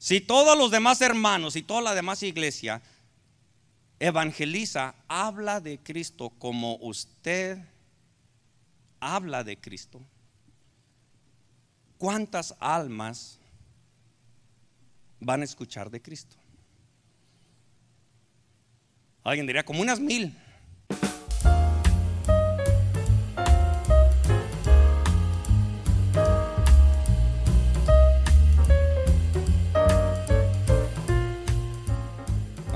Si todos los demás hermanos y toda la demás iglesia evangeliza, habla de Cristo como usted habla de Cristo, ¿cuántas almas van a escuchar de Cristo? Alguien diría como unas 1000.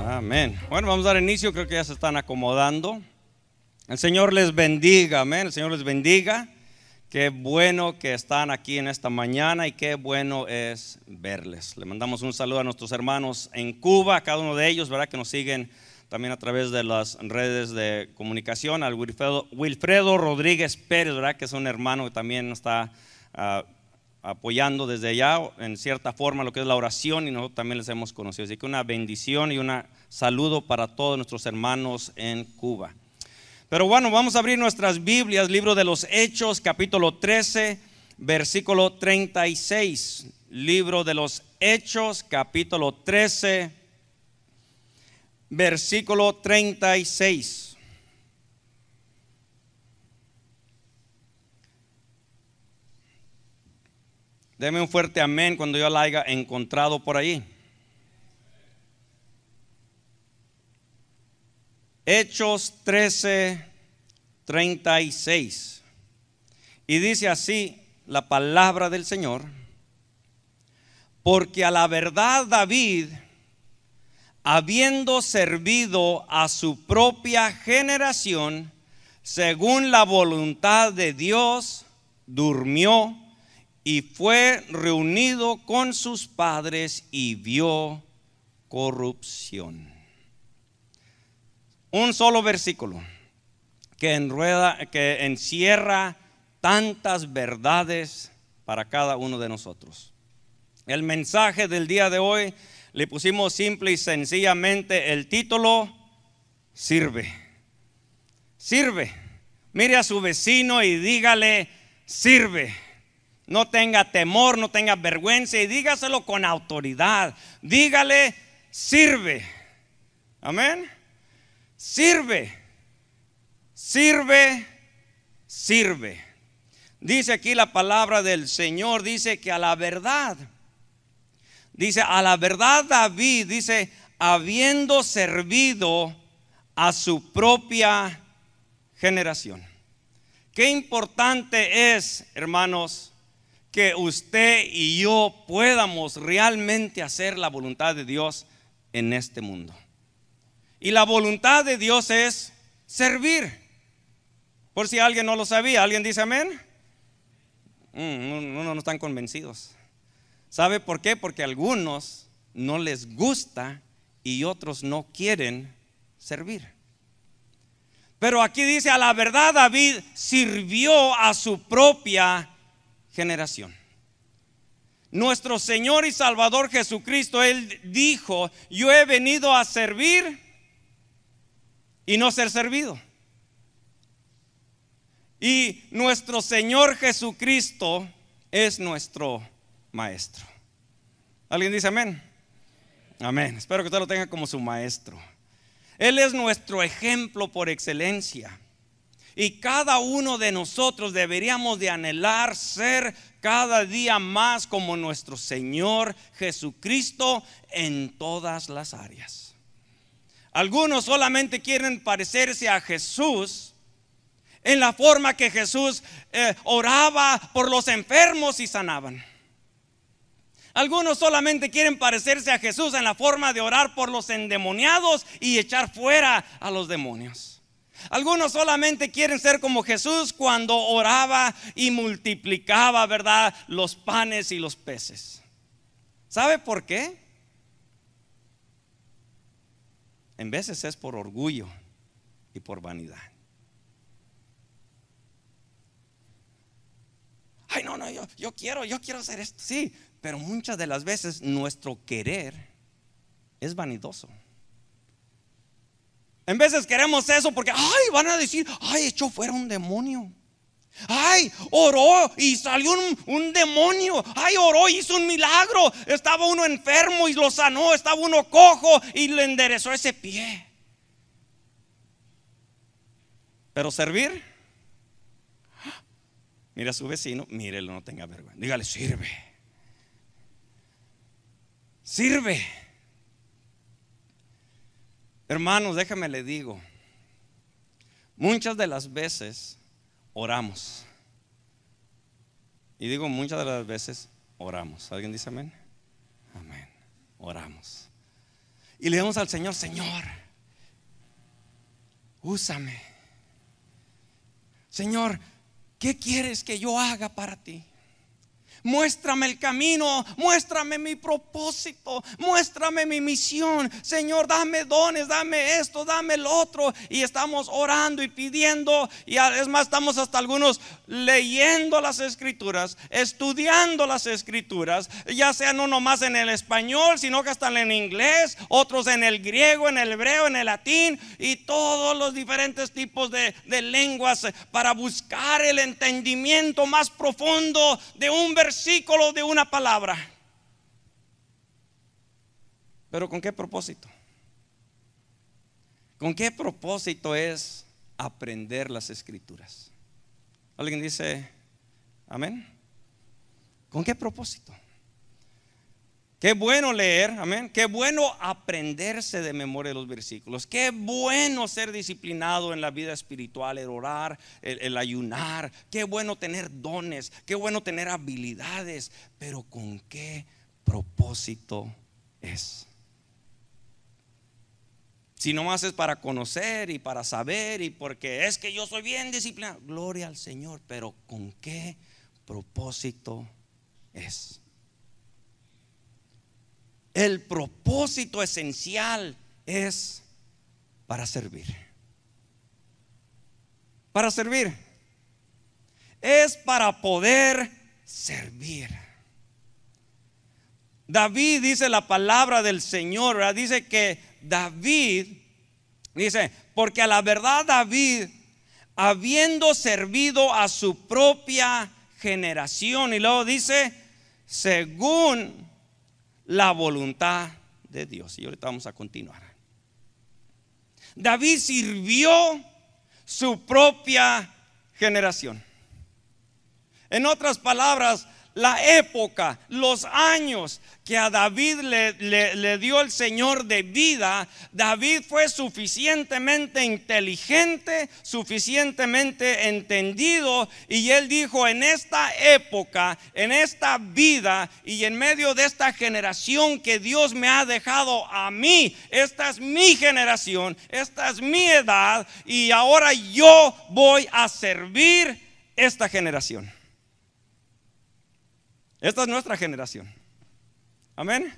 Amén. Bueno, vamos a dar inicio, creo que ya se están acomodando. El Señor les bendiga, amén. El Señor les bendiga. Qué bueno que están aquí en esta mañana y qué bueno es verles. Le mandamos un saludo a nuestros hermanos en Cuba, a cada uno de ellos, ¿verdad? Que nos siguen también a través de las redes de comunicación. Al Wilfredo Rodríguez Pérez, ¿verdad? Que es un hermano que también nos está apoyando desde allá en cierta forma lo que es la oración, y nosotros también les hemos conocido. Así que una bendición y un saludo para todos nuestros hermanos en Cuba. Pero bueno, vamos a abrir nuestras Biblias, libro de los Hechos, capítulo 13, versículo 36. Libro de los Hechos, capítulo 13, versículo 36. Deme un fuerte amén cuando yo la haya encontrado por ahí. Hechos 13, 36. Y dice así la palabra del Señor: porque a la verdad David, habiendo servido a su propia generación, según la voluntad de Dios, durmió y fue reunido con sus padres y vio corrupción. Un solo versículo que encierra tantas verdades para cada uno de nosotros. El mensaje del día de hoy le pusimos simple y sencillamente el título: sirve. Sirve. Mire a su vecino y dígale: sirve. No tenga temor, no tenga vergüenza, y dígaselo con autoridad. Dígale: sirve. Amén. Sirve, sirve, sirve. Dice aquí la palabra del Señor, dice que a la verdad David, dice, habiendo servido a su propia generación. Qué importante es, hermanos, que usted y yo podamos realmente hacer la voluntad de Dios en este mundo. Y la voluntad de Dios es servir. Por si alguien no lo sabía, ¿alguien dice amén? No están convencidos. ¿Sabe por qué? Porque a algunos no les gusta y otros no quieren servir. Pero aquí dice: a la verdad David sirvió a su propia generación. Nuestro Señor y Salvador Jesucristo, Él dijo: yo he venido a servir y no ser servido. Y nuestro Señor Jesucristo es nuestro maestro. ¿Alguien dice amén? Amén. Espero que usted lo tenga como su maestro. Él es nuestro ejemplo por excelencia. Y cada uno de nosotros deberíamos de anhelar ser cada día más como nuestro Señor Jesucristo en todas las áreas. Algunos solamente quieren parecerse a Jesús en la forma que Jesús oraba por los enfermos y sanaban. Algunos solamente quieren parecerse a Jesús en la forma de orar por los endemoniados y echar fuera a los demonios. Algunos solamente quieren ser como Jesús cuando oraba y multiplicaba, ¿verdad?, los panes y los peces. ¿Sabe por qué? En veces es por orgullo y por vanidad. Ay, no, yo quiero hacer esto. Sí, pero muchas de las veces nuestro querer es vanidoso. En veces queremos eso porque, ay, van a decir, ay, echó fuera un demonio. Ay, oró y salió un demonio. Ay, oró y hizo un milagro. Estaba uno enfermo y lo sanó. Estaba uno cojo y le enderezó ese pie. Pero servir, mira a su vecino, mírelo, no tenga vergüenza. Dígale, sirve. Sirve. Hermanos, déjame le digo, muchas de las veces oramos. Y digo muchas de las veces oramos. ¿Alguien dice amén? Amén. Oramos. Y le damos al Señor, Señor, úsame. Señor, ¿qué quieres que yo haga para ti? Muéstrame el camino, muéstrame mi propósito, muéstrame mi misión. Señor, dame dones, dame esto, dame el otro. Y estamos orando y pidiendo. Y es más, estamos hasta algunos leyendo las escrituras, estudiando las escrituras, ya sea no nomás en el español, sino que hasta en inglés, otros en el griego, en el hebreo, en el latín y todos los diferentes tipos de lenguas para buscar el entendimiento más profundo de un versículo, de una palabra. Pero ¿con qué propósito? ¿Con qué propósito es aprender las escrituras? ¿Alguien dice amén? ¿Con qué propósito? Qué bueno leer, amén. Qué bueno aprenderse de memoria los versículos. Qué bueno ser disciplinado en la vida espiritual, el orar, el ayunar. Qué bueno tener dones, qué bueno tener habilidades. Pero ¿con qué propósito es? Si nomás es para conocer y para saber y porque es que yo soy bien disciplinado, gloria al Señor. Pero ¿con qué propósito es? El propósito esencial es para servir. Para servir. Es para poder servir. David, dice la palabra del Señor, ¿verdad? Dice que David, dice, porque a la verdad David, habiendo servido a su propia generación, y luego dice, según la voluntad de Dios. Y ahorita vamos a continuar. David sirvió su propia generación. En otras palabras, la época, los años que a David le dio el Señor de vida, David fue suficientemente inteligente, suficientemente entendido, y él dijo: en esta época, en esta vida y en medio de esta generación que Dios me ha dejado a mí, esta es mi generación, esta es mi edad, y ahora yo voy a servir esta generación. Esta es nuestra generación. Amén.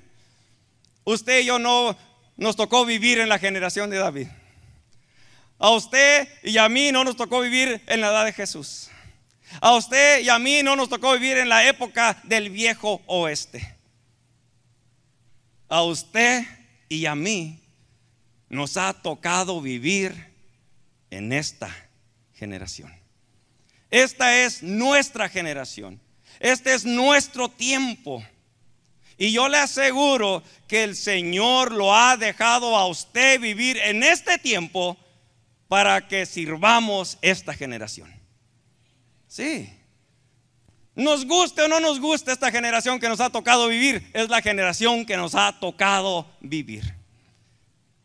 Usted y yo no nos tocó vivir en la generación de David. A usted y a mí no nos tocó vivir en la edad de Jesús. A usted y a mí no nos tocó vivir en la época del viejo oeste. A usted y a mí nos ha tocado vivir en esta generación. Esta es nuestra generación. Este es nuestro tiempo. Y yo le aseguro que el Señor lo ha dejado a usted vivir en este tiempo para que sirvamos esta generación. Sí. Nos guste o no nos guste esta generación que nos ha tocado vivir, es la generación que nos ha tocado vivir.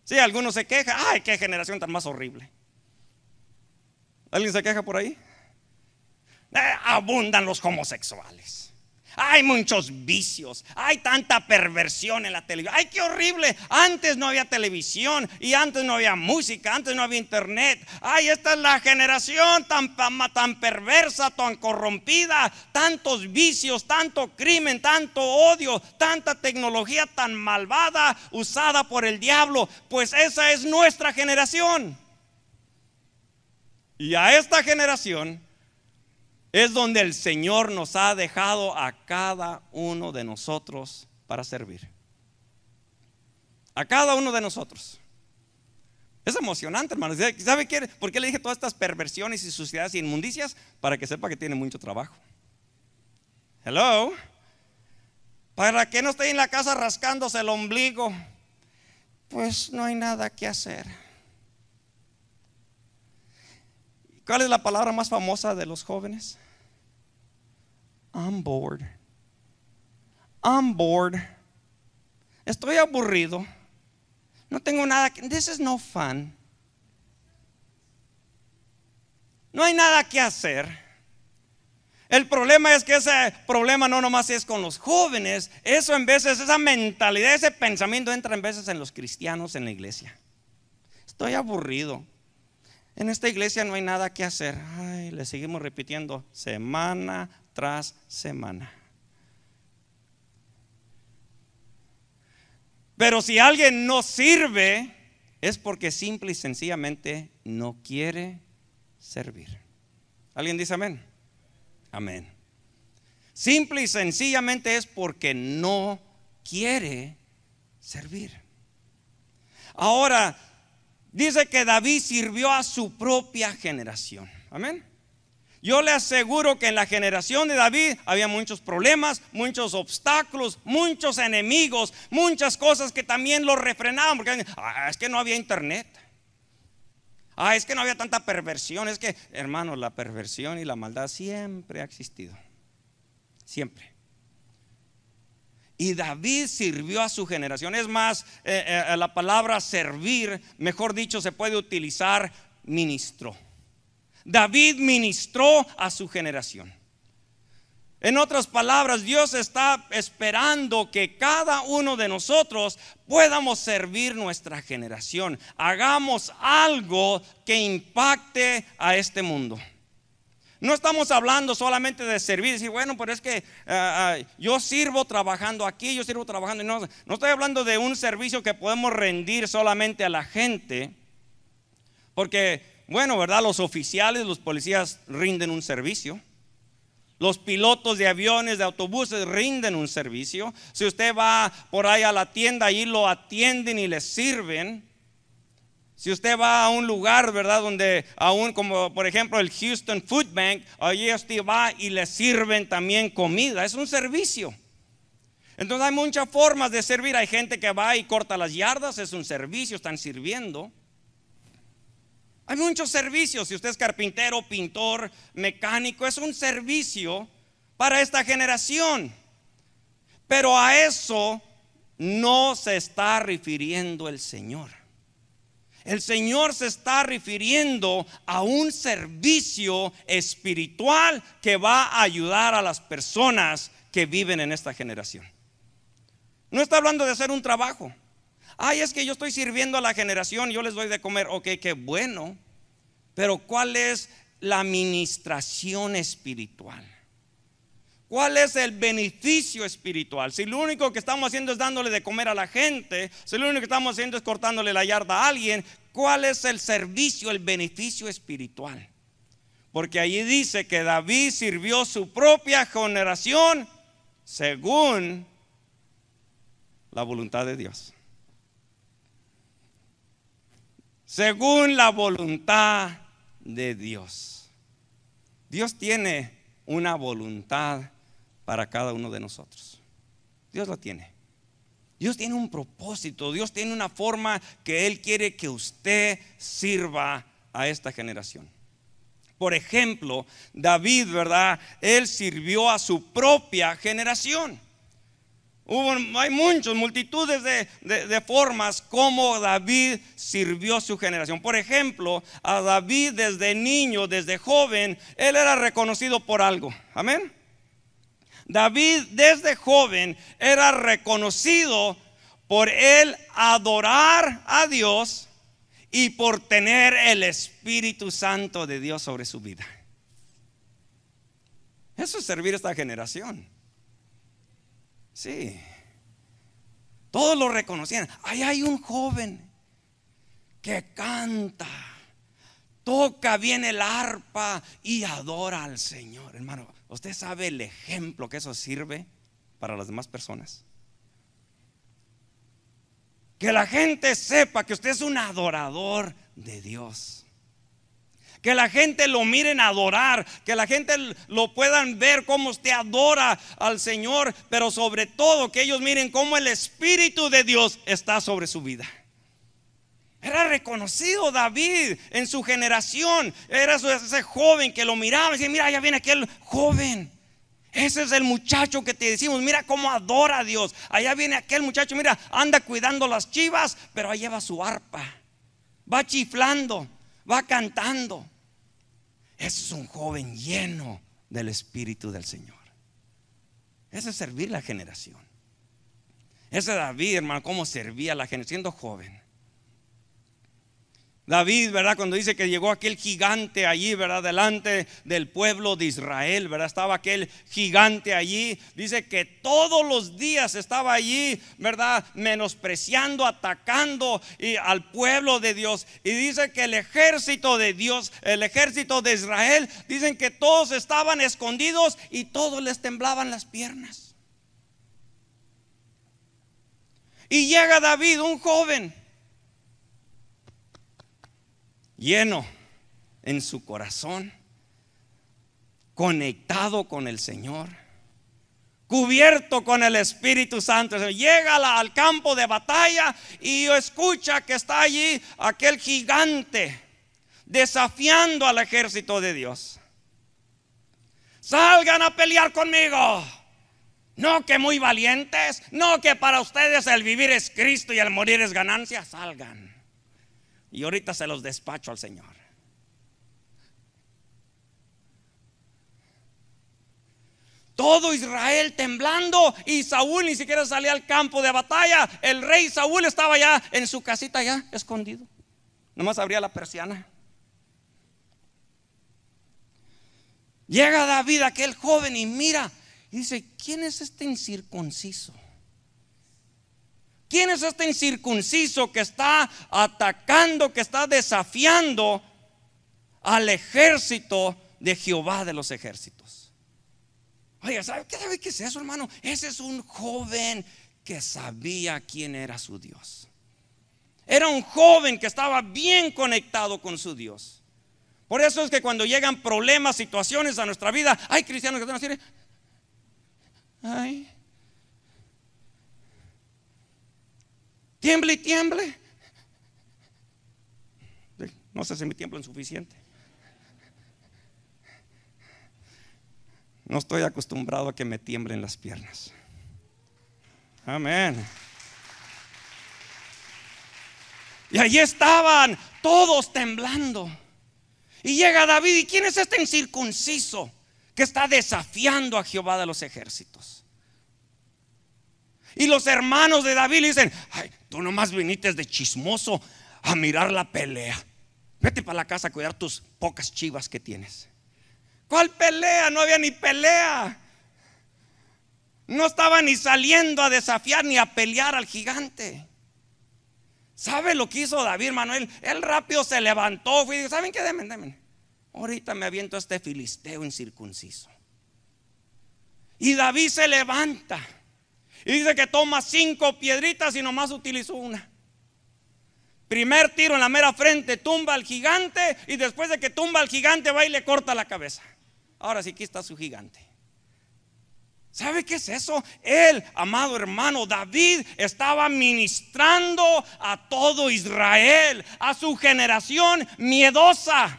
Sí, algunos se quejan: ay, qué generación tan más horrible. ¿Alguien se queja por ahí? Abundan los homosexuales, hay muchos vicios, hay tanta perversión en la televisión. Ay, qué horrible. Antes no había televisión y antes no había música, antes no había internet. Ay, esta es la generación tan perversa, tan corrompida, tantos vicios, tanto crimen, tanto odio, tanta tecnología tan malvada usada por el diablo. Pues esa es nuestra generación. Y a esta generación es donde el Señor nos ha dejado a cada uno de nosotros para servir. A cada uno de nosotros. Es emocionante, hermano. ¿Sabe qué? ¿Por qué le dije todas estas perversiones y suciedades y inmundicias? Para que sepa que tiene mucho trabajo. Hello. Para que no esté en la casa rascándose el ombligo. Pues no hay nada que hacer. ¿Cuál es la palabra más famosa de los jóvenes? I'm bored. I'm bored. Estoy aburrido. No tengo nada que. This is no fun. No hay nada que hacer. El problema es que ese problema no nomás es con los jóvenes. Eso en veces, esa mentalidad, ese pensamiento entra en veces en los cristianos en la iglesia. Estoy aburrido. En esta iglesia no hay nada que hacer. Ay, le seguimos repitiendo semana tras semana. Pero si alguien no sirve, es porque simple y sencillamente no quiere servir. ¿Alguien dice amén? Amén. Simple y sencillamente es porque no quiere servir. Ahora, dice que David sirvió a su propia generación. Amén. Yo le aseguro que en la generación de David había muchos problemas, muchos obstáculos, muchos enemigos, muchas cosas que también lo refrenaban. Porque es que no había internet. Es que no había tanta perversión. Es que, hermanos, la perversión y la maldad siempre ha existido. Siempre. Y David sirvió a su generación. Es más, la palabra servir, mejor dicho, se puede utilizar ministró. David ministró a su generación. En otras palabras, Dios está esperando que cada uno de nosotros podamos servir nuestra generación. Hagamos algo que impacte a este mundo. No estamos hablando solamente de servir, decir, bueno, pero es que yo sirvo trabajando aquí, yo sirvo trabajando. No estoy hablando de un servicio que podemos rendir solamente a la gente, porque, bueno, ¿verdad? Los oficiales, los policías rinden un servicio. Los pilotos de aviones, de autobuses rinden un servicio. Si usted va por ahí a la tienda, allí lo atienden y le sirven. Si usted va a un lugar, ¿verdad? Donde aún como por ejemplo el Houston Food Bank, allí usted va y le sirven también comida. Es un servicio. Entonces hay muchas formas de servir. Hay gente que va y corta las yardas, es un servicio, están sirviendo. Hay muchos servicios. Si usted es carpintero, pintor, mecánico, es un servicio para esta generación. Pero a eso no se está refiriendo el Señor. El Señor se está refiriendo a un servicio espiritual que va a ayudar a las personas que viven en esta generación. No está hablando de hacer un trabajo. Es que yo estoy sirviendo a la generación, yo les doy de comer. Ok, qué bueno. Pero ¿cuál es la administración espiritual? ¿Cuál es el beneficio espiritual? Si lo único que estamos haciendo es dándole de comer a la gente, si lo único que estamos haciendo es cortándole la yarda a alguien, ¿cuál es el servicio, el beneficio espiritual? Porque allí dice que David sirvió su propia generación según la voluntad de Dios. Según la voluntad de Dios. Dios tiene una voluntad para cada uno de nosotros. Dios la tiene. Dios tiene un propósito. Dios tiene una forma que Él quiere que usted sirva a esta generación. Por ejemplo, David, ¿verdad? Él sirvió a su propia generación. Hay multitudes de formas como David sirvió a su generación. Por ejemplo, a David desde niño, desde joven, él era reconocido por algo. Amén. David desde joven era reconocido por él adorar a Dios y por tener el Espíritu Santo de Dios sobre su vida. Eso es servir a esta generación. Sí. Todos lo reconocían. Ahí hay un joven que canta, toca bien el arpa y adora al Señor. Hermano, ¿usted sabe el ejemplo que eso sirve para las demás personas? Que la gente sepa que usted es un adorador de Dios. Que la gente lo miren adorar, que la gente lo puedan ver cómo usted adora al Señor, pero sobre todo que ellos miren cómo el Espíritu de Dios está sobre su vida. Era reconocido David en su generación. Era ese joven que lo miraba y decía: mira, ya viene aquel joven. Ese es el muchacho que te decimos, mira cómo adora a Dios. Allá viene aquel muchacho, mira, anda cuidando las chivas, pero ahí lleva su arpa. Va chiflando, va cantando. Ese es un joven lleno del Espíritu del Señor. Ese es servir la generación. Ese David, hermano, cómo servía a la generación siendo joven. David, ¿verdad? Cuando dice que llegó aquel gigante allí, ¿verdad? Delante del pueblo de Israel, ¿verdad? Estaba aquel gigante allí. Dice que todos los días estaba allí, ¿verdad? Menospreciando, atacando al pueblo de Dios. Y dice que el ejército de Dios, el ejército de Israel, dicen que todos estaban escondidos y todos les temblaban las piernas. Y llega David, un joven, lleno en su corazón, conectado con el Señor, cubierto con el Espíritu Santo. Llega al campo de batalla y escucha que está allí aquel gigante desafiando al ejército de Dios. Salgan a pelear conmigo. No que muy valientes, no que para ustedes el vivir es Cristo y el morir es ganancia. Salgan. Y ahorita se los despacho al Señor. Todo Israel temblando y Saúl ni siquiera salía al campo de batalla. El rey Saúl estaba ya en su casita, ya escondido. Nomás abría la persiana. Llega David, aquel joven, y mira y dice: ¿quién es este incircunciso? ¿Quién es este incircunciso que está atacando, que está desafiando al ejército de Jehová de los ejércitos? Oye, ¿sabe qué es eso, hermano? Ese es un joven que sabía quién era su Dios. Era un joven que estaba bien conectado con su Dios. Por eso es que cuando llegan problemas, situaciones a nuestra vida, hay cristianos que están así: ay, tiemble y tiemble. No sé si me tiemblan suficiente. No estoy acostumbrado a que me tiemblen las piernas. Amén. Y allí estaban todos temblando. Y llega David: ¿y quién es este incircunciso que está desafiando a Jehová de los ejércitos? Y los hermanos de David le dicen: ay, tú nomás viniste de chismoso a mirar la pelea. Vete para la casa a cuidar tus pocas chivas que tienes. ¿Cuál pelea? No había ni pelea. No estaba ni saliendo a desafiar ni a pelear al gigante. ¿Sabe lo que hizo David, Manuel? Él rápido se levantó y dijo: ¿saben qué? Denme. Ahorita me aviento a este filisteo incircunciso. Y David se levanta y dice que toma 5 piedritas y nomás utilizó una. Primer tiro en la mera frente, tumba al gigante. Y después de que tumba al gigante, va y le corta la cabeza. Ahora sí, aquí está su gigante. ¿Sabe qué es eso? Él, amado hermano, David estaba ministrando a todo Israel, a su generación miedosa.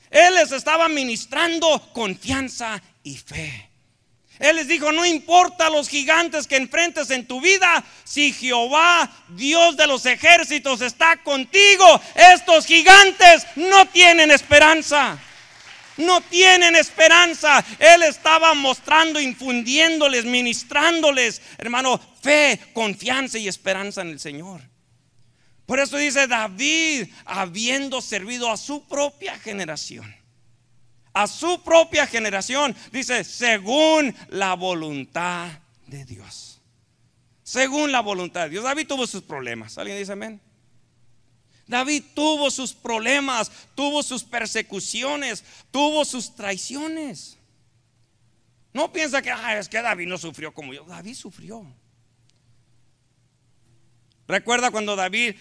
Él les estaba ministrando confianza y fe. Él les dijo: no importa los gigantes que enfrentes en tu vida, si Jehová, Dios de los ejércitos, está contigo, estos gigantes no tienen esperanza. No tienen esperanza. Él estaba mostrando, infundiéndoles, ministrándoles, hermano, fe, confianza y esperanza en el Señor. Por eso dice David, habiendo servido a su propia generación, dice: según la voluntad de Dios. Según la voluntad de Dios. David tuvo sus problemas. ¿Alguien dice amén? David tuvo sus problemas, tuvo sus persecuciones, tuvo sus traiciones. No piensa que es que David no sufrió como yo. David sufrió. ¿Recuerda cuando David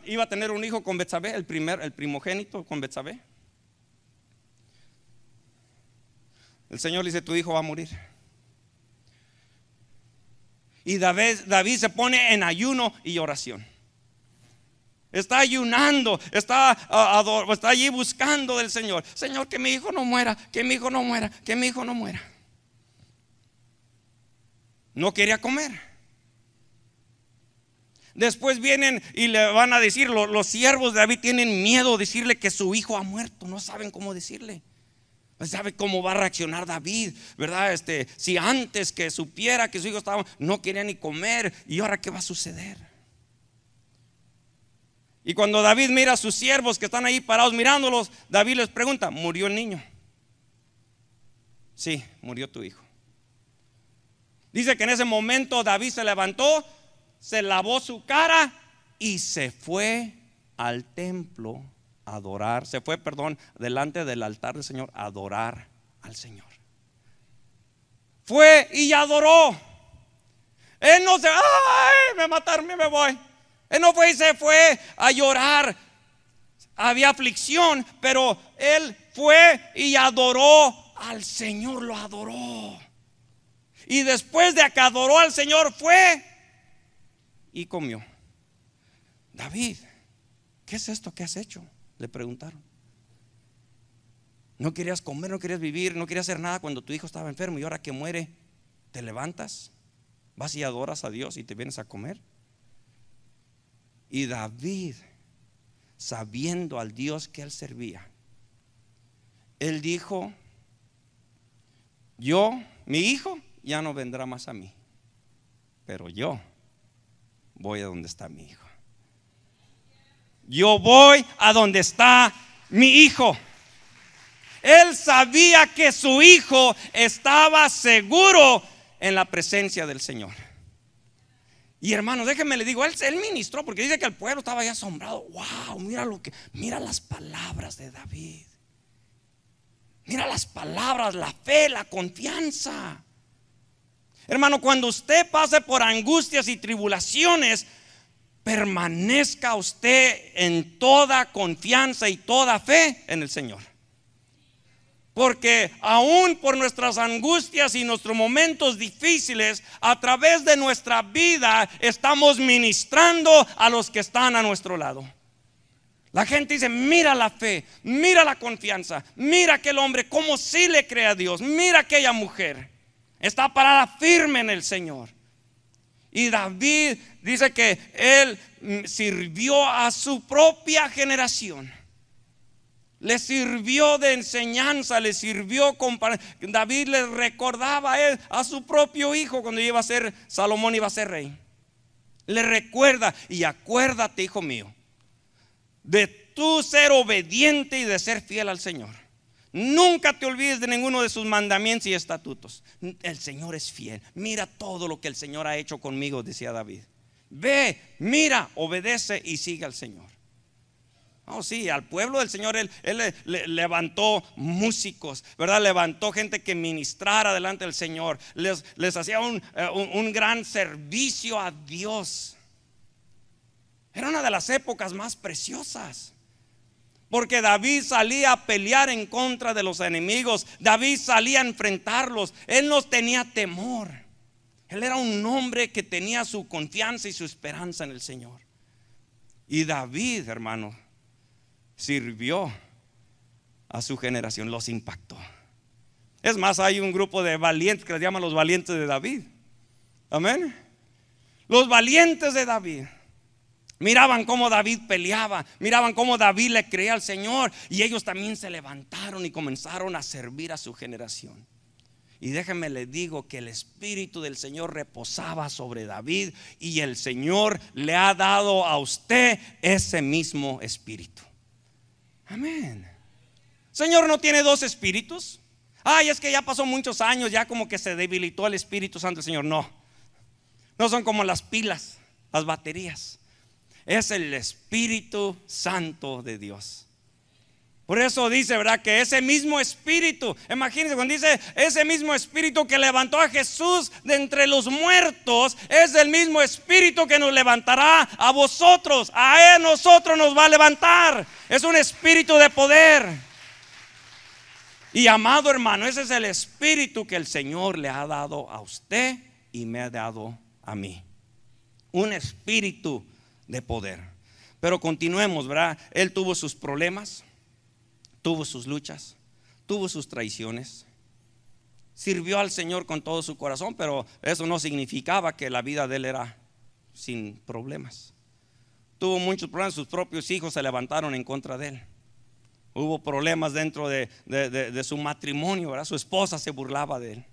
iba a tener un hijo con Betsabé, el primogénito con Betsabé? El Señor le dice: tu hijo va a morir. Y David se pone en ayuno y oración. Está ayunando, está allí buscando del Señor. Señor, que mi hijo no muera, que mi hijo no muera, que mi hijo no muera. No quería comer. Después vienen y le van a decir, los siervos de David tienen miedo de decirle que su hijo ha muerto. No saben cómo decirle. No sabe cómo va a reaccionar David, ¿verdad? Si antes que supiera que su hijo estaba, no quería ni comer, ¿y ahora qué va a suceder? Y cuando David mira a sus siervos que están ahí parados mirándolos, David les pregunta: ¿murió el niño? Sí, murió tu hijo. Dice que en ese momento David se levantó, se lavó su cara y se fue al templo a adorar. Se fue, delante del altar del Señor a adorar al Señor. Fue y adoró. Él no se, ay, me mataron, me voy. Él no fue y se fue a llorar. Había aflicción, pero él fue y adoró al Señor, lo adoró. Y después de que adoró al Señor, fue y comió. David, ¿qué es esto que has hecho?, le preguntaron. No querías comer, no querías vivir, no querías hacer nada cuando tu hijo estaba enfermo, y ahora que muere, te levantas, vas y adoras a Dios y te vienes a comer. Y David, sabiendo al Dios que él servía, él dijo: mi hijo ya no vendrá más a mí, pero yo voy a donde está mi hijo. Yo voy a donde está mi hijo. Él sabía que su hijo estaba seguro en la presencia del Señor. Y hermano, déjenme le digo, él ministró, porque dice que el pueblo estaba ya asombrado. Wow, mira las palabras de David. Mira las palabras, la fe, la confianza. Hermano, cuando usted pase por angustias y tribulaciones, permanezca usted en toda confianza y toda fe en el Señor. Porque aún por nuestras angustias y nuestros momentos difíciles, a través de nuestra vida estamos ministrando a los que están a nuestro lado. La gente dice: mira la fe, mira la confianza, mira aquel hombre, cómo sí le cree a Dios, mira aquella mujer, está parada firme en el Señor. Y David dice que él sirvió a su propia generación. Le sirvió de enseñanza, le sirvió. David le recordaba a su propio hijo cuando iba a ser, Salomón iba a ser rey. Le recuerda: y acuérdate, hijo mío, de tú ser obediente y de ser fiel al Señor. Nunca te olvides de ninguno de sus mandamientos y estatutos. El Señor es fiel. Mira todo lo que el Señor ha hecho conmigo, decía David. Ve, mira, obedece y sigue al Señor. Oh, sí, al pueblo del Señor él levantó músicos, ¿verdad? Levantó gente que ministrara delante del Señor. Les hacía un gran servicio a Dios. Era una de las épocas más preciosas, porque David salía a pelear en contra de los enemigos. David salía a enfrentarlos. Él no tenía temor. Él era un hombre que tenía su confianza y su esperanza en el Señor. Y David, hermano, sirvió a su generación, los impactó. Es más, hay un grupo de valientes que les llaman los valientes de David. Amén. Los valientes de David miraban cómo David peleaba, miraban cómo David le creía al Señor, y ellos también se levantaron y comenzaron a servir a su generación. Y déjenme le digo que el Espíritu del Señor reposaba sobre David, y el Señor le ha dado a usted ese mismo Espíritu. Amén. Señor no tiene dos espíritus. Ay, es que ya pasó muchos años, ya como que se debilitó el Espíritu Santo del Señor. No son como las pilas, las baterías. Es el Espíritu Santo de Dios. Por eso dice, ¿verdad? Que ese mismo espíritu, imagínense cuando dice ese mismo espíritu que levantó a Jesús de entre los muertos, es el mismo espíritu que nos levantará a vosotros. A él, nosotros nos va a levantar. Es un espíritu de poder. Y amado hermano, ese es el espíritu que el Señor le ha dado a usted y me ha dado a mí. Un espíritu de poder. Pero continuemos, ¿verdad? Él tuvo sus problemas, tuvo sus luchas, tuvo sus traiciones, sirvió al Señor con todo su corazón, pero eso no significaba que la vida de él era sin problemas. Tuvo muchos problemas, sus propios hijos se levantaron en contra de él. Hubo problemas dentro de su matrimonio, ¿verdad? Su esposa se burlaba de él.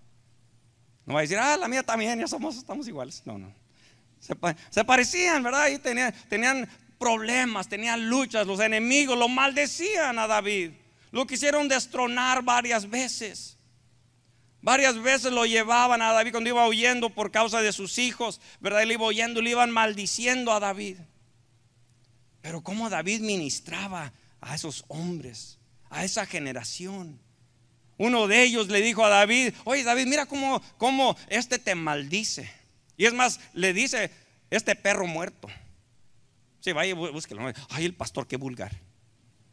No va a decir, la mía también, ya estamos iguales. No. Se parecían, ¿verdad? Y tenían problemas, tenían luchas. Los enemigos lo maldecían a David. Lo quisieron destronar varias veces. Varias veces lo llevaban a David cuando iba huyendo por causa de sus hijos, ¿verdad? Él iba huyendo, le iban maldiciendo a David. Pero cómo David ministraba a esos hombres, a esa generación. Uno de ellos le dijo a David, oye David, mira cómo este te maldice. Y es más, le dice, este perro muerto. Sí, vaya, búsquelo. Ay, el pastor, qué vulgar.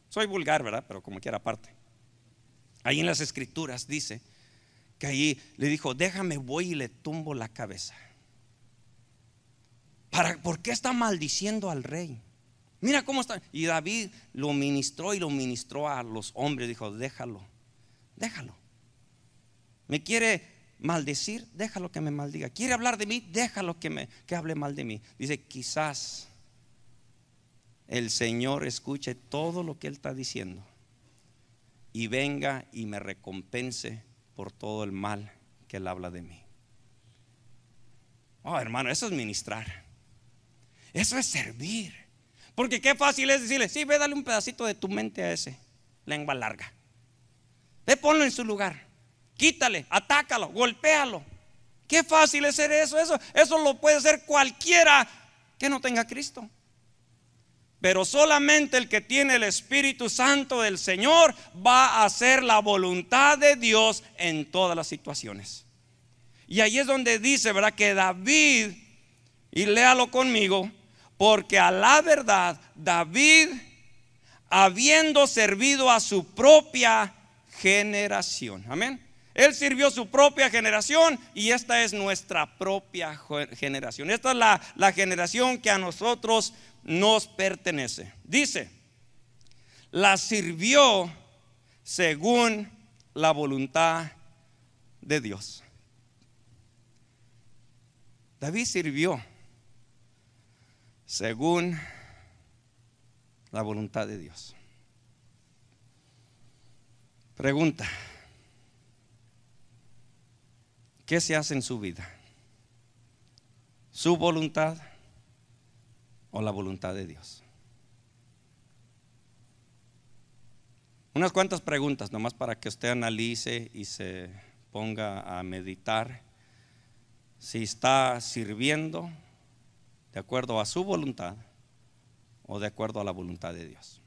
Soy vulgar, ¿verdad? Pero como quiera aparte. Ahí en las escrituras dice que ahí le dijo, déjame, voy y le tumbo la cabeza. ¿Por qué está maldiciendo al rey? Mira cómo está. Y David lo ministró y lo ministró a los hombres. Dijo, déjalo. Me quiere maldecir, déjalo que me maldiga. Quiere hablar de mí, déjalo que hable mal de mí. Dice, quizás el Señor escuche todo lo que él está diciendo y venga y me recompense por todo el mal que él habla de mí. Oh, hermano, eso es ministrar. Eso es servir. Porque qué fácil es decirle, sí, ve, dale un pedacito de tu mente a ese lengua larga. Ve, ponlo en su lugar. Quítale, atácalo, golpéalo. Qué fácil es hacer eso. Eso lo puede hacer cualquiera que no tenga a Cristo. Pero solamente el que tiene el Espíritu Santo del Señor va a hacer la voluntad de Dios en todas las situaciones. Y ahí es donde dice, ¿verdad? Que David, y léalo conmigo, porque a la verdad David, habiendo servido a su propia generación, amén, él sirvió su propia generación y esta es nuestra propia generación. Esta es la generación que a nosotros nos pertenece. Dice, la sirvió según la voluntad de Dios. David sirvió según la voluntad de Dios. Pregunta: ¿qué se hace en su vida? ¿Su voluntad o la voluntad de Dios? Unas cuantas preguntas nomás para que usted analice y se ponga a meditar si está sirviendo de acuerdo a su voluntad o de acuerdo a la voluntad de Dios.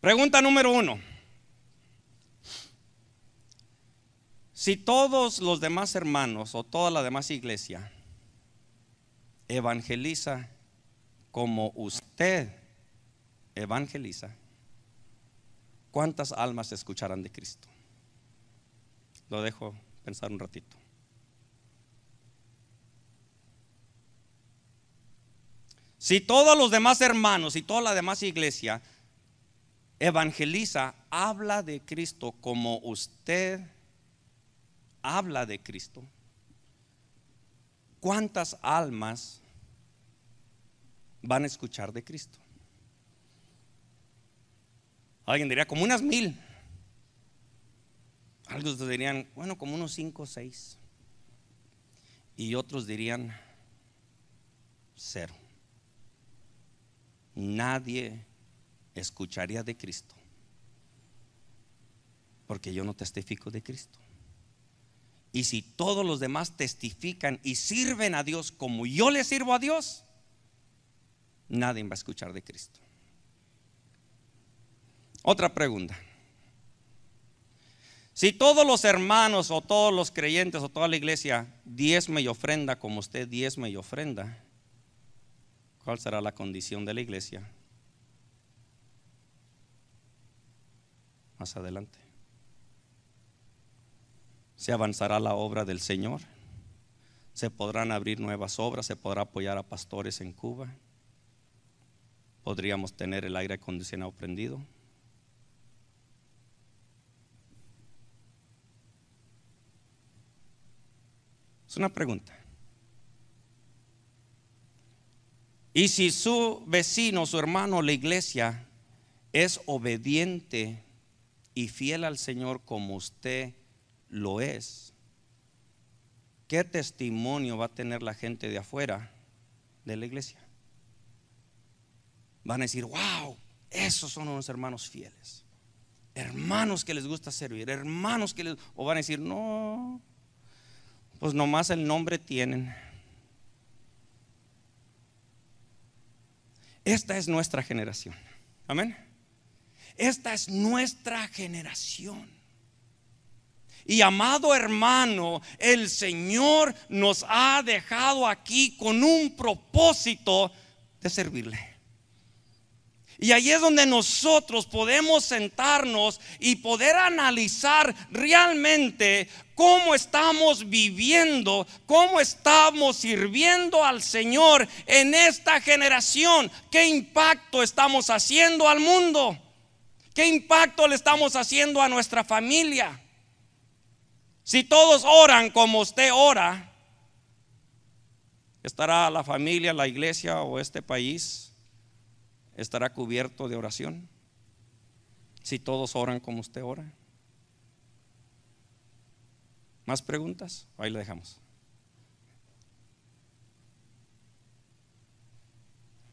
Pregunta número 1: si todos los demás hermanos o toda la demás iglesia evangeliza como usted evangeliza, ¿cuántas almas escucharán de Cristo? Lo dejo pensar un ratito. Si todos los demás hermanos y toda la demás iglesia evangeliza, habla de Cristo como usted habla de Cristo, ¿cuántas almas van a escuchar de Cristo? Alguien diría como unas 1000. Algunos dirían, bueno, como unos 5 o 6. Y otros dirían 0. Nadie escucharía de Cristo porque yo no testifico de Cristo. Y si todos los demás testifican y sirven a Dios como yo le sirvo a Dios, nadie va a escuchar de Cristo. Otra pregunta. Si todos los hermanos o todos los creyentes o toda la iglesia diezma y ofrenda como usted diezma y ofrenda, ¿cuál será la condición de la iglesia? Más adelante. ¿Se avanzará la obra del Señor? ¿Se podrán abrir nuevas obras? ¿Se podrá apoyar a pastores en Cuba? ¿Podríamos tener el aire acondicionado prendido? Es una pregunta. Y si su vecino, su hermano, la iglesia es obediente y fiel al Señor como usted lo es, ¿qué testimonio va a tener la gente de afuera de la iglesia? Van a decir: wow, esos son unos hermanos fieles, hermanos que les gusta servir, hermanos que les... O van a decir: no, pues nomás el nombre tienen. Esta es nuestra generación. Amén. Esta es nuestra generación. Y amado hermano, el Señor nos ha dejado aquí con un propósito de servirle. Y ahí es donde nosotros podemos sentarnos y poder analizar realmente cómo estamos viviendo, cómo estamos sirviendo al Señor en esta generación. ¿Qué impacto estamos haciendo al mundo? ¿Qué impacto le estamos haciendo a nuestra familia? Si todos oran como usted ora, ¿estará la familia, la iglesia o este país estará cubierto de oración? Si todos oran como usted ora. ¿Más preguntas? Ahí le dejamos.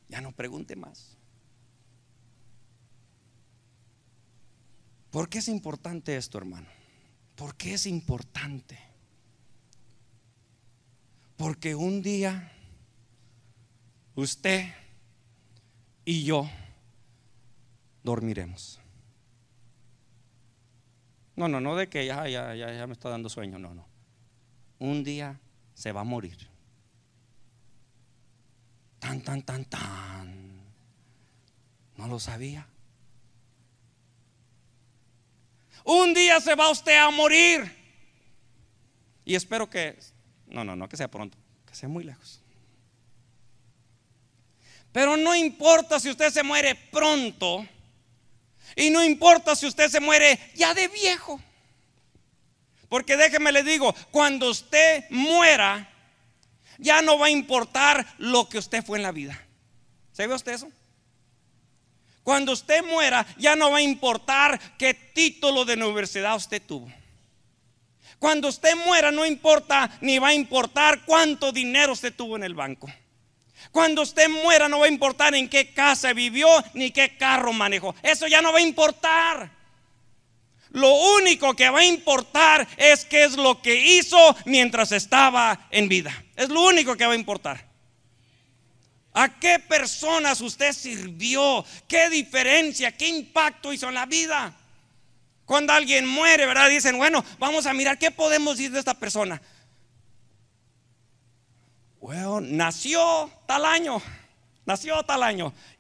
Ya no pregunte más. ¿Por qué es importante esto, hermano? ¿Por qué es importante? Porque un día usted y yo dormiremos. No de que ya me está dando sueño. No. Un día se va a morir. Tan. No lo sabía. Un día se va usted a morir. Y espero que no que sea pronto, que sea muy lejos. Pero no importa si usted se muere pronto, y no importa si usted se muere ya de viejo. Porque déjeme le digo, cuando usted muera, ya no va a importar lo que usted fue en la vida. ¿Sabe usted eso? Cuando usted muera, ya no va a importar qué título de universidad usted tuvo. Cuando usted muera, no importa ni va a importar cuánto dinero usted tuvo en el banco. Cuando usted muera, no va a importar en qué casa vivió ni qué carro manejó. Eso ya no va a importar. Lo único que va a importar es qué es lo que hizo mientras estaba en vida. Es lo único que va a importar. ¿A qué personas usted sirvió? ¿Qué diferencia, qué impacto hizo en la vida? Cuando alguien muere, ¿verdad? Dicen, bueno, vamos a mirar qué podemos decir de esta persona. Bueno, nació tal año.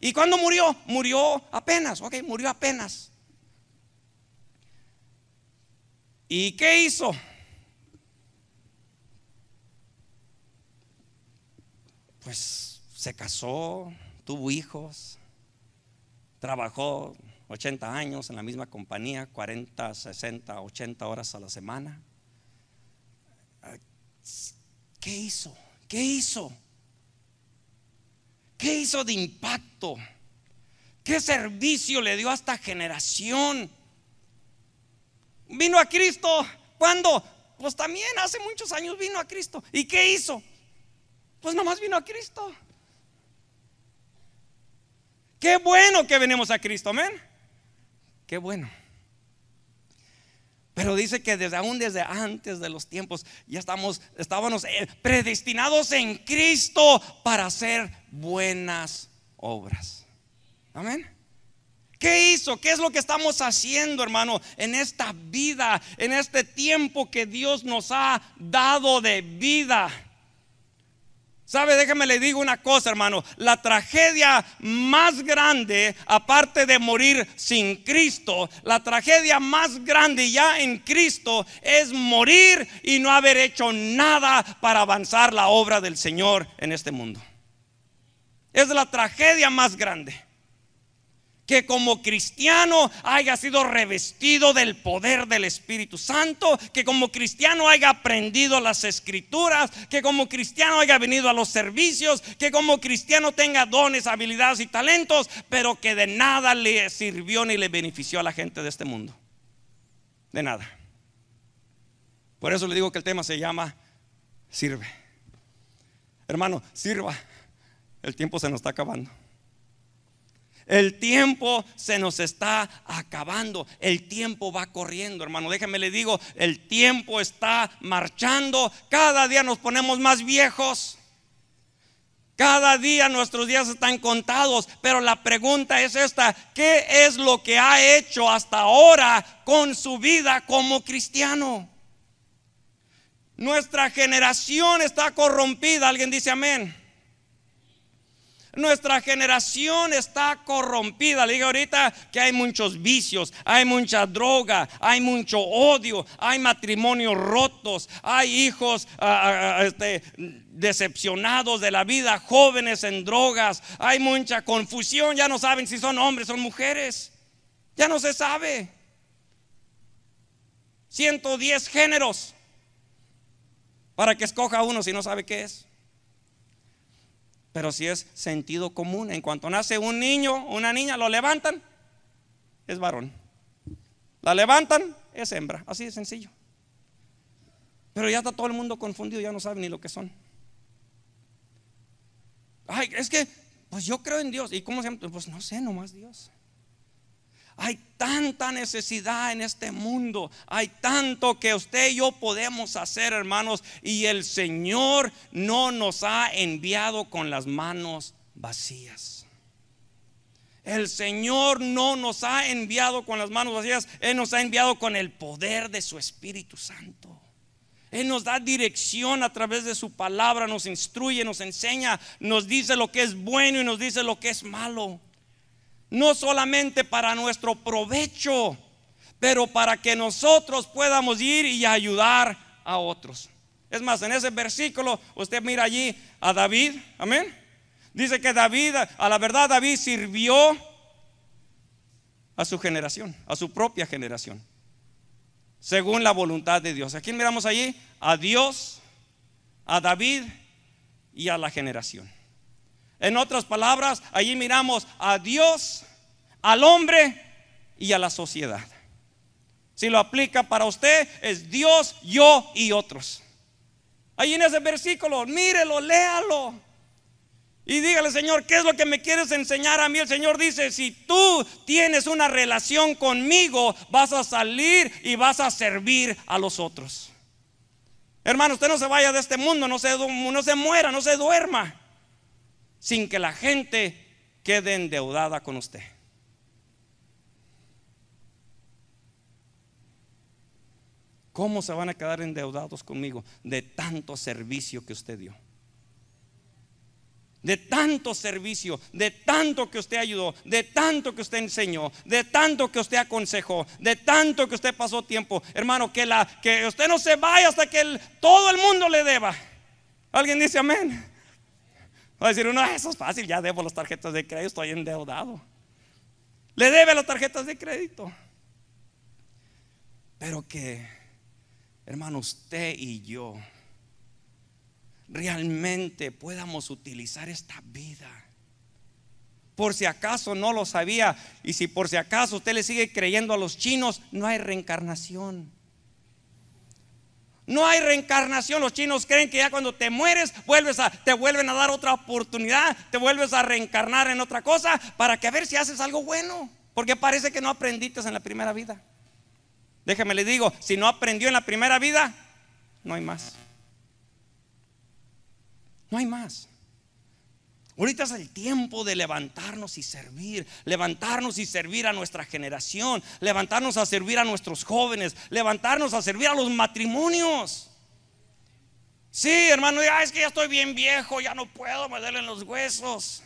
¿Y cuándo murió? Murió apenas. Ok, murió apenas. ¿Y qué hizo? Pues se casó, tuvo hijos, trabajó 80 años en la misma compañía, 40, 60, 80 horas a la semana. ¿Qué hizo? ¿Qué hizo? ¿Qué hizo de impacto? ¿Qué servicio le dio a esta generación? ¿Vino a Cristo? ¿Cuándo? Pues también hace muchos años vino a Cristo. ¿Y qué hizo? Pues nomás vino a Cristo. Qué bueno que venimos a Cristo, amén. Qué bueno. Pero dice que desde antes de los tiempos ya estábamos predestinados en Cristo para hacer buenas obras. Amén. ¿Qué hizo? ¿Qué es lo que estamos haciendo, hermano, en esta vida, en este tiempo que Dios nos ha dado de vida? ¿Sabe? Déjame le digo una cosa, hermano. La tragedia más grande, aparte de morir sin Cristo, la tragedia más grande ya en Cristo es morir y no haber hecho nada para avanzar la obra del Señor en este mundo. Es la tragedia más grande. Que como cristiano haya sido revestido del poder del Espíritu Santo, que como cristiano haya aprendido las escrituras, que como cristiano haya venido a los servicios, que como cristiano tenga dones, habilidades y talentos, pero que de nada le sirvió ni le benefició a la gente de este mundo. De nada. Por eso le digo que el tema se llama sirve. Hermano, sirva. El tiempo se nos está acabando. El tiempo se nos está acabando. El tiempo va corriendo, hermano. Déjame le digo, el tiempo está marchando. Cada día nos ponemos más viejos. Cada día nuestros días están contados. Pero la pregunta es esta: ¿qué es lo que ha hecho hasta ahora con su vida como cristiano? Nuestra generación está corrompida. ¿Alguien dice amén? Nuestra generación está corrompida. Le digo ahorita que hay muchos vicios, hay mucha droga, hay mucho odio, hay matrimonios rotos, hay hijos decepcionados de la vida, jóvenes en drogas, hay mucha confusión. Ya no saben si son hombres o mujeres, ya no se sabe. 110 géneros para que escoja uno si no sabe qué es. Pero si es sentido común, en cuanto nace un niño, una niña, lo levantan, es varón. La levantan, es hembra. Así de sencillo. Pero ya está todo el mundo confundido, ya no sabe ni lo que son. Ay, es que, pues yo creo en Dios. ¿Y cómo se llama? Pues no sé, nomás Dios. Hay tanta necesidad en este mundo. Hay tanto que usted y yo podemos hacer, hermanos. Y el Señor no nos ha enviado con las manos vacías. El Señor no nos ha enviado con las manos vacías. Él nos ha enviado con el poder de su Espíritu Santo. Él nos da dirección a través de su palabra. Nos instruye, nos enseña, nos dice lo que es bueno y nos dice lo que es malo. No solamente para nuestro provecho, pero para que nosotros podamos ir y ayudar a otros. Es más, en ese versículo usted mira allí a David, amén. Dice que David, a la verdad, David sirvió a su generación, a su propia generación, según la voluntad de Dios. ¿A quién miramos allí? A Dios, a David y a la generación. En otras palabras, allí miramos a Dios, al hombre y a la sociedad. Si lo aplica para usted, es Dios, yo y otros. Allí en ese versículo, mírelo, léalo y dígale: Señor, ¿qué es lo que me quieres enseñar a mí? El Señor dice: si tú tienes una relación conmigo, vas a salir y vas a servir a los otros. Hermano, usted no se vaya de este mundo, no se muera, no se duerma sin que la gente quede endeudada con usted. ¿Cómo se van a quedar endeudados conmigo? De tanto servicio que usted dio, de tanto servicio, de tanto que usted ayudó, de tanto que usted enseñó, de tanto que usted aconsejó, de tanto que usted pasó tiempo. Hermano, que usted no se vaya hasta que todo el mundo le deba. ¿Alguien dice amén? Va a decir uno: eso es fácil, ya debo las tarjetas de crédito, estoy endeudado. Le debe las tarjetas de crédito. Pero que, hermano, usted y yo realmente podamos utilizar esta vida. Por si acaso no lo sabía, y si por si acaso usted le sigue creyendo a los chinos, no hay reencarnación. No hay reencarnación. Los chinos creen que ya cuando te mueres te vuelven a dar otra oportunidad, te vuelves a reencarnar en otra cosa para que a ver si haces algo bueno, porque parece que no aprendiste en la primera vida. Déjeme le digo, si no aprendió en la primera vida, no hay más. No hay más. Ahorita es el tiempo de levantarnos y servir a nuestra generación, levantarnos a servir a nuestros jóvenes, levantarnos a servir a los matrimonios. Sí, hermano, es que ya estoy bien viejo, ya no puedo, me duelen los huesos.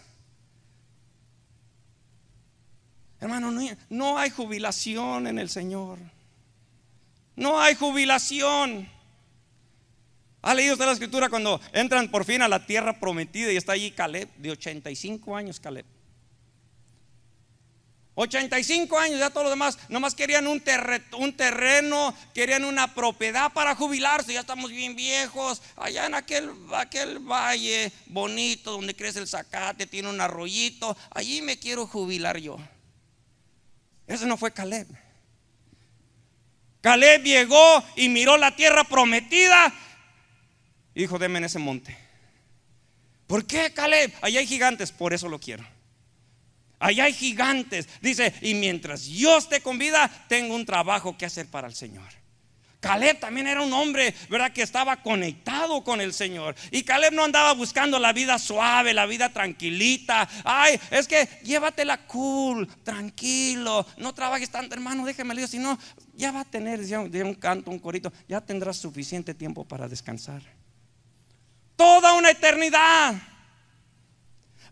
Hermano, no hay jubilación en el Señor. No hay jubilación. ¿Ha leído usted la escritura cuando entran por fin a la tierra prometida y está allí Caleb, de 85 años? Caleb, 85 años, ya todos los demás nomás querían un terreno, querían una propiedad para jubilarse. Ya estamos bien viejos, allá en aquel valle bonito donde crece el zacate, tiene un arroyito, allí me quiero jubilar yo. Ese no fue Caleb. Caleb llegó y miró la tierra prometida y dijo: deme en ese monte. ¿Por qué, Caleb? Allá hay gigantes, por eso lo quiero. Allá hay gigantes. Dice: y mientras yo esté con vida, tengo un trabajo que hacer para el Señor. Caleb también era un hombre, ¿verdad?, que estaba conectado con el Señor. Y Caleb no andaba buscando la vida suave, la vida tranquilita. Ay, es que llévatela cool, tranquilo, no trabajes tanto, hermano, déjeme leer, si no, ya va a tener, de un canto, un corito, ya tendrás suficiente tiempo para descansar. Toda una eternidad.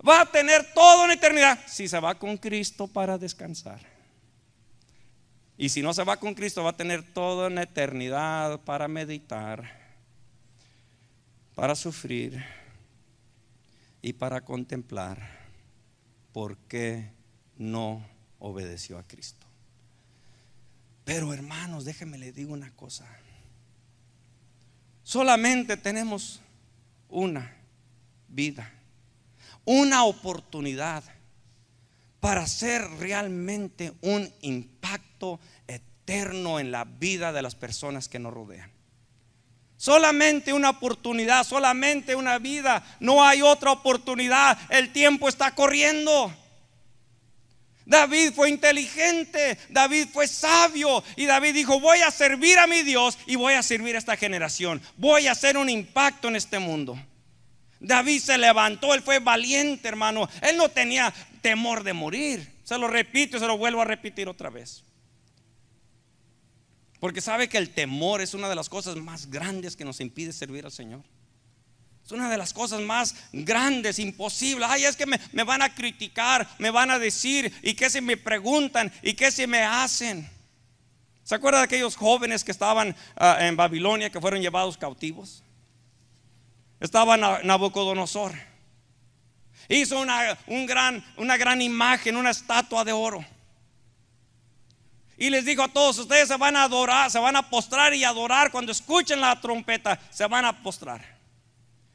Va a tener toda una eternidad si se va con Cristo para descansar. Y si no se va con Cristo, va a tener toda una eternidad para meditar, para sufrir y para contemplar por qué no obedeció a Cristo. Pero hermanos, déjenme les digo una cosa. Solamente tenemos una vida, una oportunidad para hacer realmente un impacto eterno en la vida de las personas que nos rodean. Solamente una oportunidad, solamente una vida, no hay otra oportunidad. El tiempo está corriendo. David fue inteligente, David fue sabio, y David dijo: voy a servir a mi Dios y voy a servir a esta generación, voy a hacer un impacto en este mundo. David se levantó, él fue valiente, hermano. Él no tenía temor de morir. Se lo repito y se lo vuelvo a repetir otra vez, porque sabe que el temor es una de las cosas más grandes que nos impide servir al Señor. Es una de las cosas más grandes, imposibles. Ay, es que me van a criticar, me van a decir, y qué si me preguntan, y qué si me hacen. ¿Se acuerda de aquellos jóvenes que estaban en Babilonia, que fueron llevados cautivos? Estaba Nabucodonosor. Hizo una gran imagen, una estatua de oro, y les dijo a todos: ustedes se van a adorar, se van a postrar y adorar. Cuando escuchen la trompeta, se van a postrar,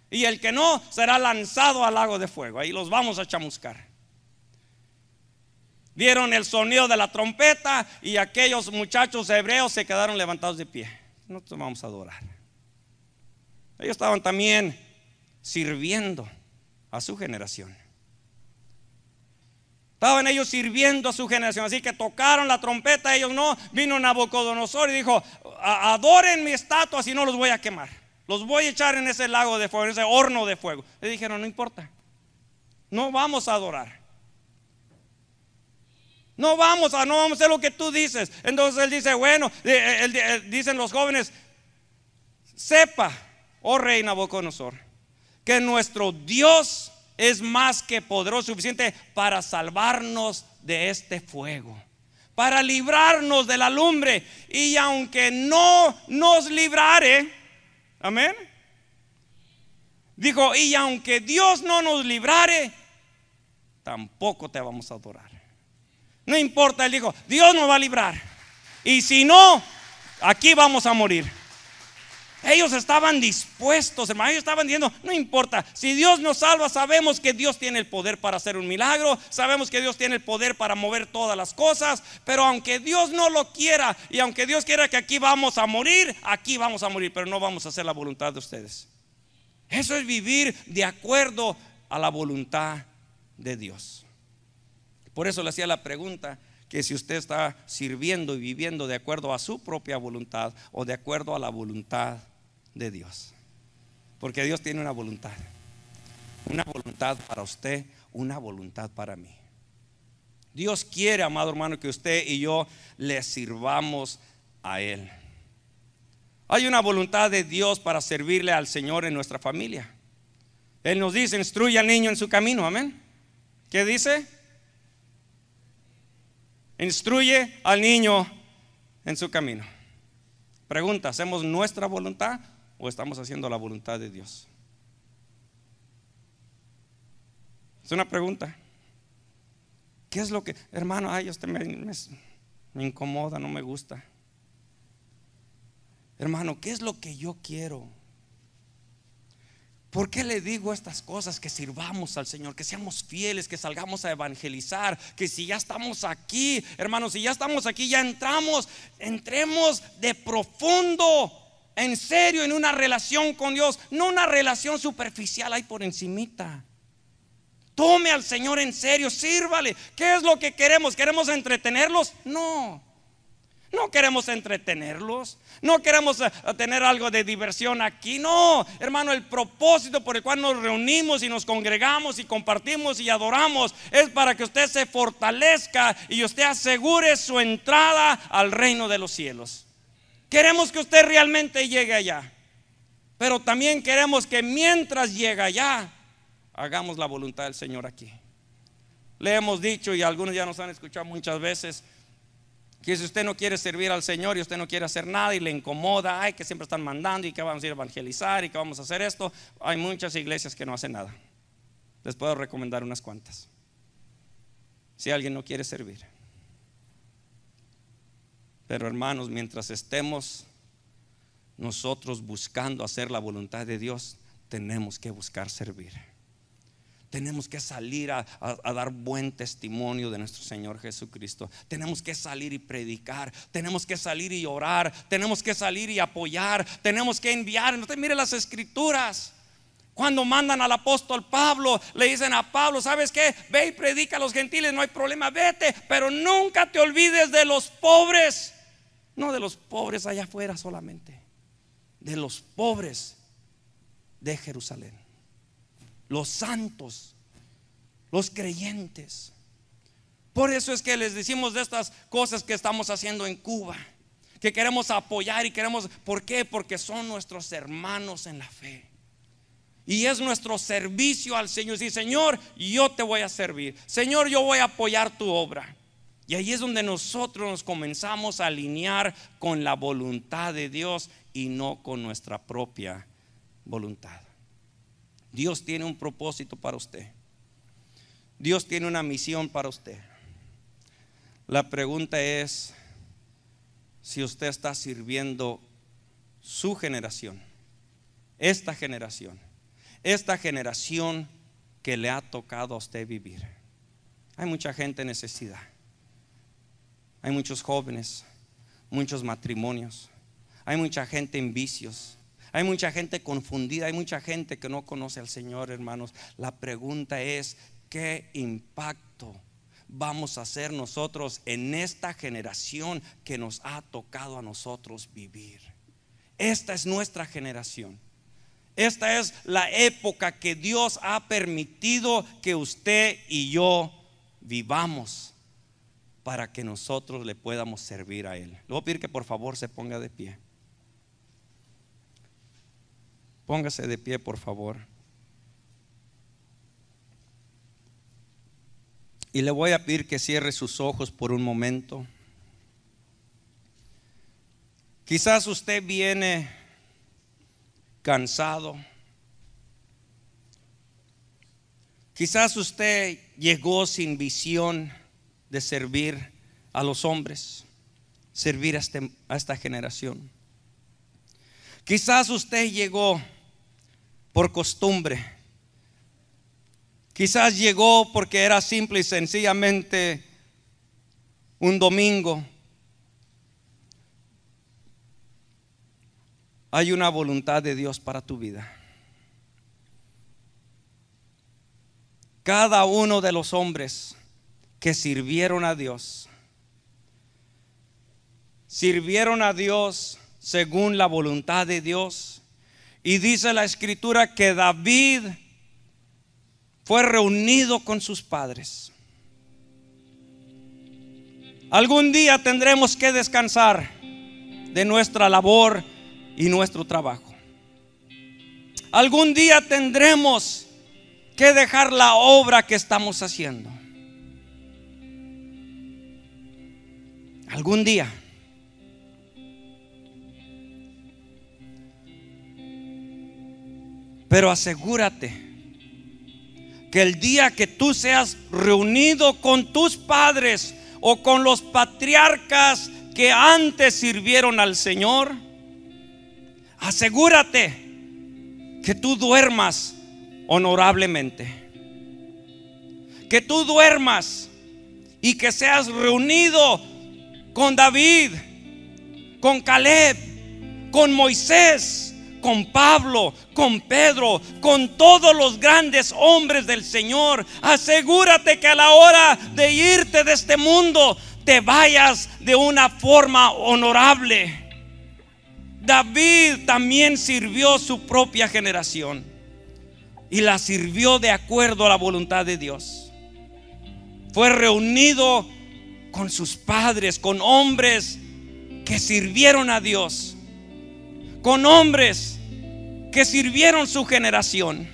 y el que no, será lanzado al lago de fuego. Ahí los vamos a chamuscar. Dieron el sonido de la trompeta, y aquellos muchachos hebreos se quedaron levantados de pie. Nosotros vamos a adorar. Ellos estaban también sirviendo a su generación. Estaban ellos sirviendo a su generación. Así que tocaron la trompeta, ellos no. Vino Nabucodonosor y dijo: adoren mi estatua, si no los voy a quemar. Los voy a echar en ese lago de fuego, en ese horno de fuego. Le dijeron: no importa, no vamos a adorar. No vamos a hacer lo que tú dices. Entonces él dice: bueno, dicen los jóvenes: sepa, oh rey Nabucodonosor, que nuestro Dios es más que poderoso, suficiente para salvarnos de este fuego, para librarnos de la lumbre. Y aunque no nos librare, amén, dijo: y aunque Dios no nos librare, tampoco te vamos a adorar. No importa, él dijo: Dios nos va a librar, y si no, aquí vamos a morir. Ellos estaban dispuestos, hermano. Ellos estaban diciendo: no importa, si Dios nos salva, sabemos que Dios tiene el poder para hacer un milagro, sabemos que Dios tiene el poder para mover todas las cosas. Pero aunque Dios no lo quiera, y aunque Dios quiera que aquí vamos a morir, pero no vamos a hacer la voluntad de ustedes. Eso es vivir de acuerdo a la voluntad de Dios. Por eso le hacía la pregunta, que si usted está sirviendo y viviendo de acuerdo a su propia voluntad o de acuerdo a la voluntad de Dios. Porque Dios tiene una voluntad. una voluntad para usted, una voluntad para mí. Dios quiere, amado hermano, que usted y yo le sirvamos a Él. Hay una voluntad de Dios para servirle al Señor en nuestra familia. Él nos dice: instruye al niño en su camino. Amén. ¿Qué dice? Instruye al niño en su camino. Pregunta: ¿hacemos nuestra voluntad o estamos haciendo la voluntad de Dios? Es una pregunta. ¿Qué es lo que, hermano? Ay, usted me incomoda, no me gusta. Hermano, ¿qué es lo que yo quiero? ¿Por qué le digo estas cosas? Que sirvamos al Señor, que seamos fieles, que salgamos a evangelizar, que si ya estamos aquí, hermanos, si ya estamos aquí, ya entremos de profundo, en serio, en una relación con Dios, no una relación superficial ahí por encimita. Tome al Señor en serio, sírvale. ¿Qué es lo que queremos? ¿Queremos entretenerlos? No. No queremos entretenerlos. No queremos tener algo de diversión aquí. No, hermano, el propósito por el cual nos reunimos y nos congregamos y compartimos y adoramos es para que usted se fortalezca y usted asegure su entrada al reino de los cielos. Queremos que usted realmente llegue allá, pero también queremos que mientras llega allá, hagamos la voluntad del Señor aquí. Le hemos dicho, y algunos ya nos han escuchado muchas veces, que si usted no quiere servir al Señor y usted no quiere hacer nada y le incomoda, ay, que siempre están mandando y que vamos a ir a evangelizar y que vamos a hacer esto, hay muchas iglesias que no hacen nada. Les puedo recomendar unas cuantas, si alguien no quiere servir. Pero hermanos, mientras estemos nosotros buscando hacer la voluntad de Dios, tenemos que buscar servir. Tenemos que salir a dar buen testimonio de nuestro Señor Jesucristo. Tenemos que salir y predicar. Tenemos que salir y orar. Tenemos que salir y apoyar. Tenemos que enviar. Usted mire las escrituras. Cuando mandan al apóstol Pablo, le dicen a Pablo: ¿sabes qué? Ve y predica a los gentiles, no hay problema, vete, pero nunca te olvides de los pobres. No de los pobres allá afuera solamente, de los pobres de Jerusalén, los santos, los creyentes. Por eso es que les decimos de estas cosas que estamos haciendo en Cuba, que queremos apoyar y queremos. ¿Por qué? Porque son nuestros hermanos en la fe. Y es nuestro servicio al Señor. Sí, Señor, yo te voy a servir. Señor, yo voy a apoyar tu obra. Y ahí es donde nosotros nos comenzamos a alinear con la voluntad de Dios y no con nuestra propia voluntad. Dios tiene un propósito para usted. Dios tiene una misión para usted. La pregunta es si usted está sirviendo su generación, esta generación que le ha tocado a usted vivir. Hay mucha gente en necesidad. Hay muchos jóvenes, muchos matrimonios. Hay mucha gente en vicios. Hay mucha gente confundida, hay mucha gente que no conoce al Señor, hermanos. La pregunta es: ¿qué impacto vamos a hacer nosotros en esta generación que nos ha tocado a nosotros vivir? Esta es nuestra generación. Esta es la época que Dios ha permitido que usted y yo vivamos para que nosotros le podamos servir a Él. Le voy a pedir que por favor se ponga de pie. Póngase de pie, por favor. Y le voy a pedir que cierre sus ojos por un momento. Quizás usted viene cansado. Quizás usted llegó sin visión de servir a los hombres, servir a esta generación. Quizás usted llegó por costumbre. Quizás llegó porque era simple y sencillamente un domingo. Hay una voluntad de Dios para tu vida. Cada uno de los hombres que sirvieron a Dios según la voluntad de Dios. Y dice la escritura que David fue reunido con sus padres. Algún día tendremos que descansar de nuestra labor y nuestro trabajo. Algún día tendremos que dejar la obra que estamos haciendo. Algún día. Pero asegúrate que el día que tú seas reunido con tus padres o con los patriarcas que antes sirvieron al Señor, asegúrate que tú duermas honorablemente, que tú duermas y que seas reunido con David, con Caleb, con Moisés, con Pablo, con Pedro, con todos los grandes hombres del Señor. Asegúrate que a la hora de irte de este mundo te vayas de una forma honorable. David también sirvió su propia generación y la sirvió de acuerdo a la voluntad de Dios. Fue reunido con sus padres, con hombres que sirvieron a Dios, con hombres que sirvieron su generación,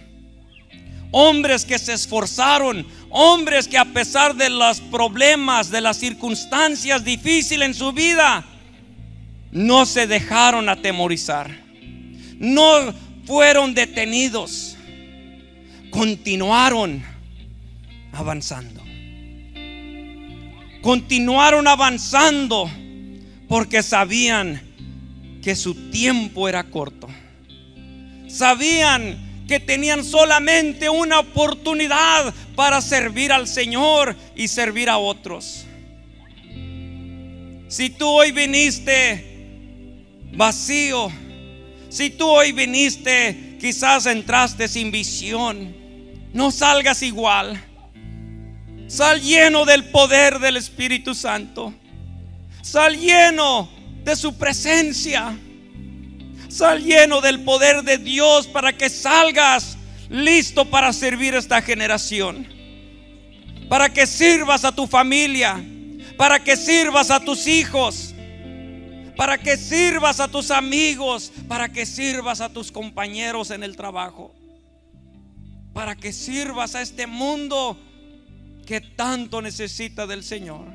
hombres que se esforzaron, hombres que a pesar de los problemas, de las circunstancias difíciles en su vida, no se dejaron atemorizar, no fueron detenidos, continuaron avanzando. Continuaron avanzando porque sabían que su tiempo era corto. Sabían que tenían solamente una oportunidad para servir al Señor y servir a otros. Si tú hoy viniste vacío, si tú hoy viniste, quizás entraste sin visión, no salgas igual. Sal lleno del poder del Espíritu Santo. Sal lleno de su presencia. Sal lleno del poder de Dios para que salgas listo para servir a esta generación, para que sirvas a tu familia, para que sirvas a tus hijos, para que sirvas a tus amigos, para que sirvas a tus compañeros en el trabajo, para que sirvas a este mundo que tanto necesita del Señor.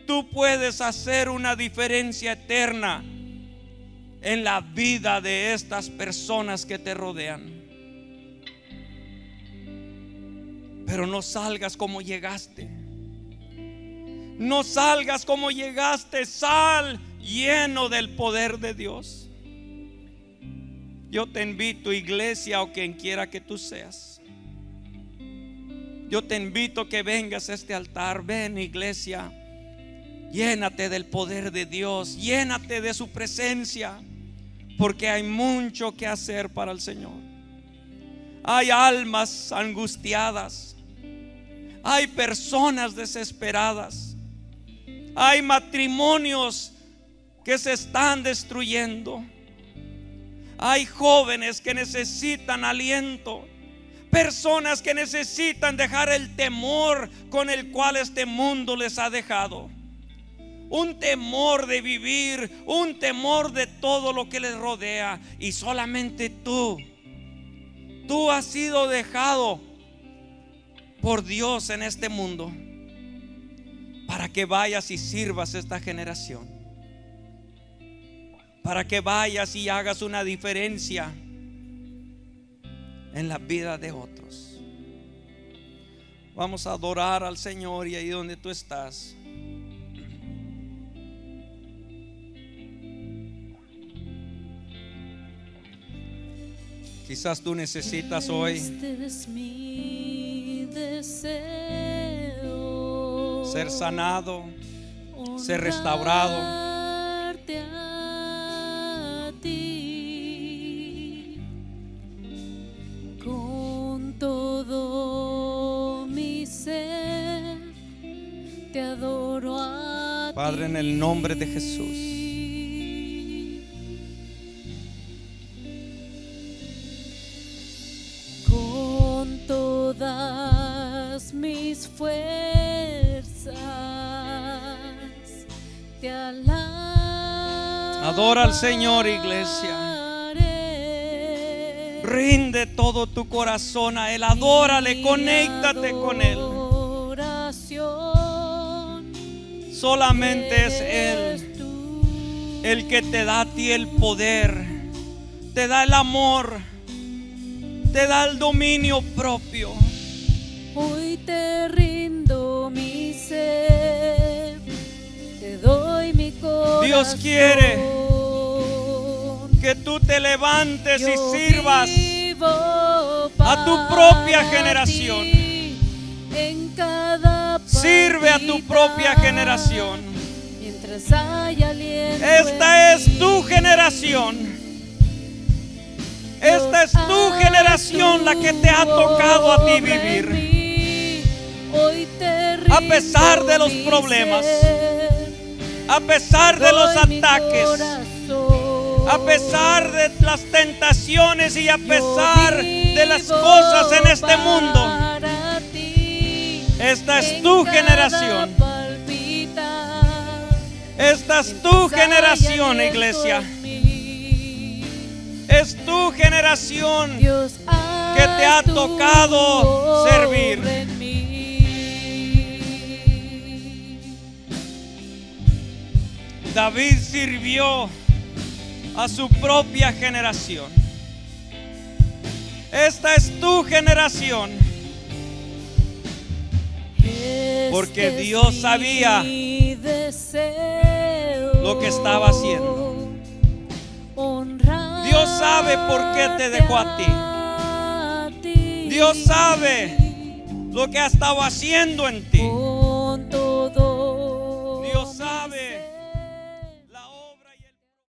Tú puedes hacer una diferencia eterna en la vida de estas personas que te rodean. Pero no salgas como llegaste. No salgas como llegaste. Sal lleno del poder de Dios. Yo te invito, iglesia, o quien quiera que tú seas, yo te invito que vengas a este altar. Ven, iglesia, llénate del poder de Dios, llénate de su presencia, porque hay mucho que hacer para el Señor. Hay almas angustiadas, hay personas desesperadas, hay matrimonios que se están destruyendo, hay jóvenes que necesitan aliento, personas que necesitan dejar el temor con el cual este mundo les ha dejado. Un temor de vivir, un temor de todo lo que les rodea. Y solamente tú has sido dejado por Dios en este mundo para que vayas y sirvas a esta generación, para que vayas y hagas una diferencia en la vida de otros. Vamos a adorar al Señor, y ahí donde tú estás, quizás tú necesitas hoy ser sanado, ser restaurado. Con todo mi ser te adoro a ti. Padre, en el nombre de Jesús, Con todo mis fuerzas, te alabaré. Adora al Señor, iglesia. Rinde todo tu corazón a Él. Adórale, conéctate con Él. Solamente es Él el que te da a ti el poder, te da el amor, te da el dominio propio. Hoy te rindo mi ser, te doy mi corazón. Dios quiere que tú te levantes y sirvas a tu propia generación. En cada Sirve a tu propia generación. Mientras haya aliento. Esta es tu generación. Esta es tu generación la que te ha tocado a ti vivir. A pesar de los problemas, a pesar de los ataques, a pesar de las tentaciones y a pesar de las cosas en este mundo. Esta es tu generación. Esta es tu generación, iglesia. Es tu generación que te ha tocado servir. David sirvió a su propia generación. Esta es tu generación. Porque Dios sabía lo que estaba haciendo. Dios sabe por qué te dejó a ti. Dios sabe lo que ha estado haciendo en ti.